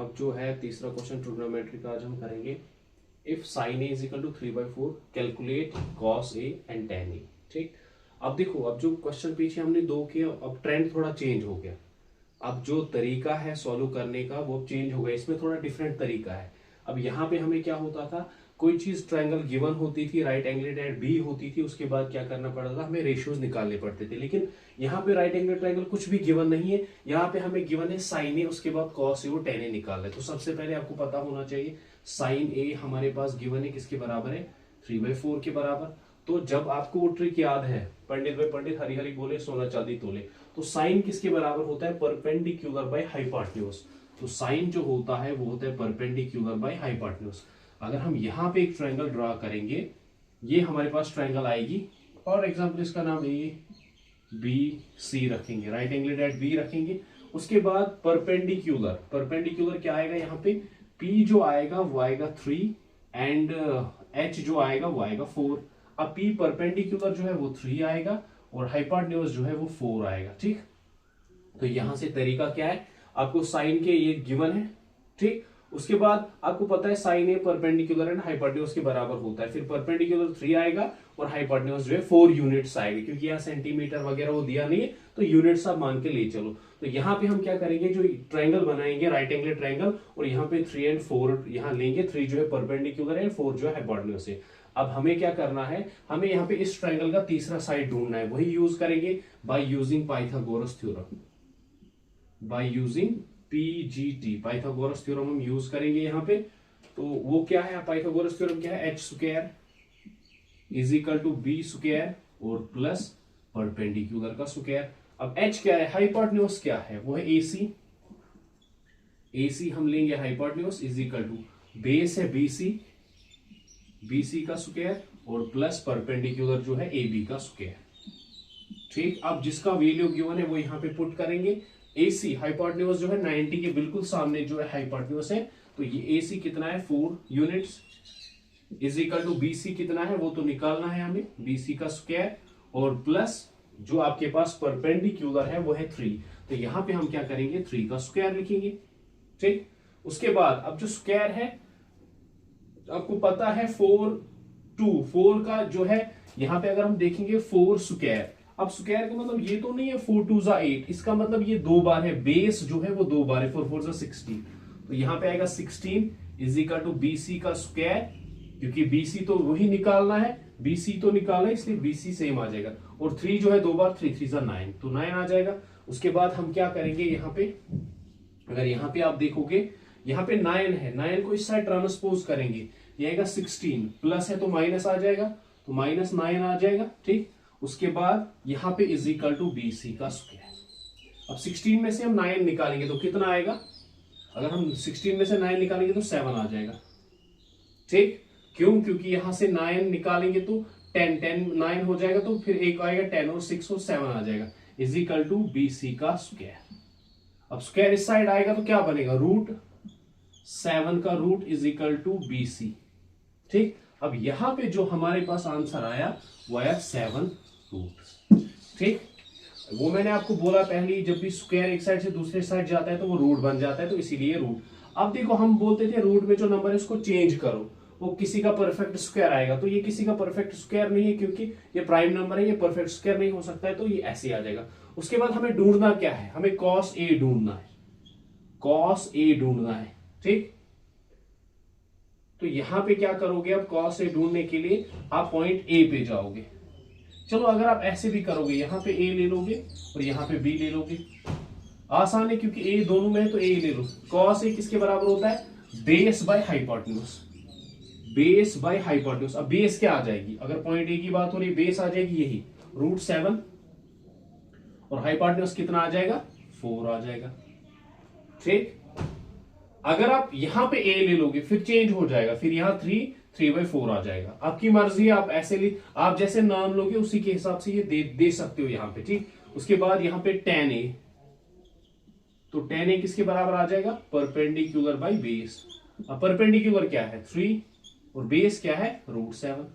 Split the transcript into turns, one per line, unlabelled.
अब जो है तीसरा क्वेश्चन ट्रिग्नोमेट्री का आज हम करेंगे। If sine A is equal to 3/4 calculate cos A and tan A. ठीक, अब देखो, अब जो क्वेश्चन पीछे हमने दो किया, अब ट्रेंड थोड़ा चेंज हो गया। अब जो तरीका है सॉल्व करने का वो चेंज हो गया, इसमें थोड़ा डिफरेंट तरीका है। अब यहाँ पे हमें क्या होता था, कोई चीज ट्रायंगल गिवन होती थी, राइट एंगल एट बी होती थी, उसके बाद क्या करना पड़ता था, हमें रेशियोज निकालने पड़ते थे। लेकिन यहाँ पे राइट एंगल ट्रायंगल कुछ भी गिवन नहीं है, यहाँ पे हमें गिवन है साइन ए, उसके बाद कॉस ए और टेन ए निकालना है। तो सबसे पहले आपको पता होना चाहिए साइन ए हमारे पास गिवन है किसके बराबर है, 3/4 के बराबर। तो जब आपको वो ट्रिक याद है, पंडित भाई पंडित हरी हरी बोले सोना चांदी तोले, तो साइन किसके बराबर होता है, परपेंडिकुलर बाय हाइपोटेन्यूज। तो साइन जो होता है वो होता है परपेंडिकुलर बाय हाइपोटेन्यूज। अगर हम यहाँ पे एक ट्रायंगल ड्रा करेंगे, ये हमारे पास ट्रायंगल आएगी, और एग्जांपल इसका नाम ए बी सी रखेंगे, राइट एंगल एट बी रखेंगे। उसके बाद परपेंडिकुलर, परपेंडिकुलर क्या आएगा यहाँ पे, P जो आएगा वो आएगा 3 एंड H जो आएगा वो आएगा 4। अब P परपेंडिकुलर जो है वो 3 आएगा और हाइपोटेन्यूज जो है वो 4 आएगा। ठीक, तो यहां से तरीका क्या है, आपको साइन के ये गिवन है। ठीक, उसके बाद आपको पता है sine A perpendicular and hypotenuse के बराबर होता है, फिर परपेंडिकुलर 3 आएगा और हाइपोटेन्यूज जो है 4 यूनिट्स आएगा, क्योंकि यहाँ सेंटीमीटर वगैरह वो दिया नहीं है तो यूनिट्स आप मान के ले चलो। तो यहाँ पे हम क्या करेंगे, जो ट्रायंगल बनाएंगे राइट एंगल ट्रायंगल, और यहाँ पे 3 एंड 4 यहाँ लेंगे, 3 जो है परपेंडिकुलर है, 4 जो है हाइपोटेन्यूज है। अब हमें क्या करना है, हमें यहाँ पे इस ट्रायंगल का तीसरा साइड ढूंढना है, वही यूज करेंगे by using Pythagoras theorem, by using PGT, Pythagoras theorem हम यूज करेंगे यहाँ पे। तो वो क्या है, पाइथागोरस थ्योरम क्या है, h² is equal to B square और प्लस परपेंडिकुलर का स्क्वायर। अब h क्या है, हाइपोटेन्यूज क्या है, वो है AC, AC हम लेंगे hypotenuse is equal to base है BC, BC का स्क्वायर और प्लस परपेंडिकुलर जो है AB का स्क्वायर। ठीक, अब जिसका वैल्यू गिवन है वो यहाँ पे पुट करेंगे। AC हाइपोटेन्यूज जो है 90 के बिल्कुल सामने जो है हाइपोटेन्यूज है, तो ये AC कितना है 4 units is equal to BC कितना है वो तो निकालना है हमें, BC का स्क्वायर और प्लस जो आपके पास परपेंडिकुलर है वो है 3। तो यहाँ पे हम क्या करेंगे, 3 का स्क्वायर लिखेंगे। ठीक, उसके बाद अब जो स्क्वायर है आपको पता है 4 का जो है यहाँ पे अगर हम देखेंगे 4 स्क्वायर, अब स्क्वायर का मतलब ये तो नहीं है 4 2 8, इसका मतलब ये 2 बार है, बेस जो है वो 2 बार है, 4 4 16। तो यहाँ पे आएगा 16 इज इक्वल टू BC का स्क्वायर, क्योंकि BC तो वही निकालना है, BC तो निकालना है इसलिए BC सेम आ जाएगा, और 3 जो है 2 बार, 3 3 9, तो 9 आ जाएगा। उसके बाद हम क्या करेंगे, यहाँ पे अगर यहाँ पे आप देखोगे यहाँ पे 9 है, 9 को इस साइड ट्रांसपोज करेंगे, ये आएगा 16, प्लस है तो माइनस आ जाएगा, तो -9 आ जाएगा। ठीक, उसके बाद यहाँ पे इज इक्वल टू BC का स्क्वायर। अब 16 में से हम 9 निकालेंगे तो कितना आएगा, अगर हम 16 में से 9 निकालेंगे तो 7 आ जाएगा। ठीक, क्यों, क्योंकि यहां से 9 निकालेंगे तो 10 9 हो जाएगा, तो फिर एक आएगा 10 और 6 और 7 आ जाएगा, इज इक्वल टू BC का स्क्वायर। अब स्क्वायर इस साइड आएगा तो क्या बनेगा, √7 का root is equal to BC। ठीक, अब यहां पे जो हमारे पास आंसर आया वो आया 7 रूट। ठीक, वो मैंने आपको बोला पहले, जब भी स्क्वायर एक साइड से दूसरे साइड जाता है तो वो रूट बन जाता है, तो इसीलिए रूट। अब देखो, हम बोलते थे रूट में जो नंबर है उसको चेंज करो, वो किसी का परफेक्ट स्क्वायर आएगा, तो ये किसी का परफेक्ट स्क्वायर नहीं है, क्योंकि ये प्राइम नंबर है, ये परफेक्ट स्क्वायर नहीं हो सकता है, तो ये ऐसे आ जाएगा। उसके बाद हमें ढूंढना क्या है, हमें cos A ढूंढना है, cos A ढूंढना है। ठीक, तो यहां पे क्या करोगे, अब cos A ढूंढने के लिए आप पॉइंट A पे जाओगे। चलो अगर आप ऐसे भी करोगे, यहां पे A ले लोगे और यहां पे B ले लोगे, आसान है क्योंकि A दोनों में है तो A ले लो। cos A किसके बराबर होता है, base by hypotenuse, base by hypotenuse. अब बेस क्या आ जाएगी, अगर पॉइंट A की बात हो रही है, बेस आ जाएगी यही √7 और हाइपोटेन्यूज कितना आ जाएगा, 4 आ जाएगा। ठीक, अगर आप यहां पे A ले लोगे फिर चेंज हो जाएगा, फिर यहां 3/4 आ जाएगा, आपकी मर्जी है, आप ऐसे आप जैसे नाम लोगे उसी के हिसाब से ये दे सकते हो यहाँ पे। ठीक, उसके बाद यहाँ पे tan A, तो tan A किसके बराबर आ जाएगा, परपेंडिकुलर बाय बेस। अब परपेंडिकुलर क्या है 3 और बेस क्या है √7।